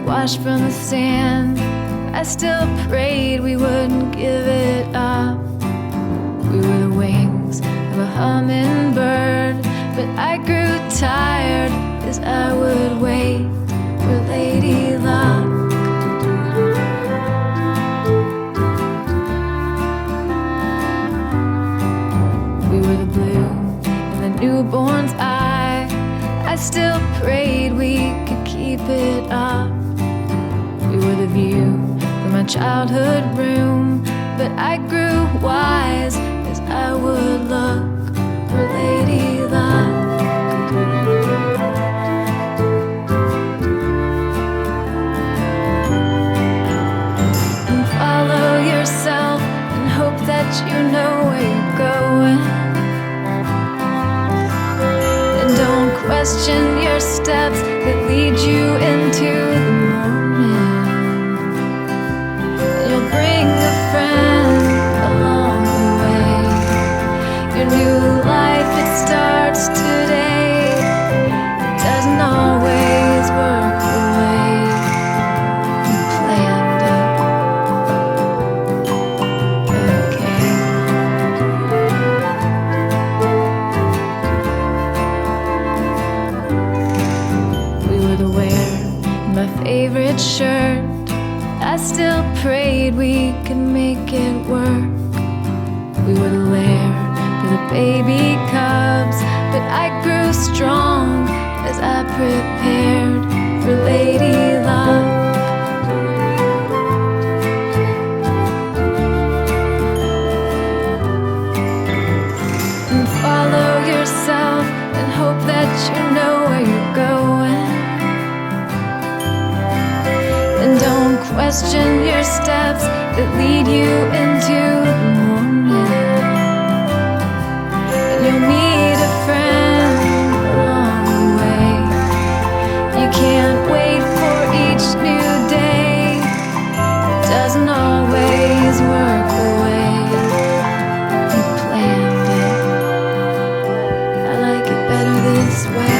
washed from the sand. I still prayed we wouldn't give it up. We were the wings of a hummingbird, but I grew tired as I would wait for Lady Luck. We were the blue in the newborn's eye. I still prayed we could keep it up. We were the view from my childhood room, but I grew wise as I would look for Lady Luck. And follow yourself and hope that you know where you're going. And don't question your steps that lead you into the moment. You'll bring a friend along the way. Your new life, it starts today. It doesn't always work the way you planned it. Okay. We were the wear in my favorite shirt. I still prayed we could make it work. We were the lair for the baby cubs, but I grew strong as I prepared for Lady Luck. And follow yourself and hope that you know where you're going. And don't question your steps that lead you into the morning. And you'll meet a friend along the way. You can't wait for each new day. It doesn't always work the way you planned it. I like it better this way.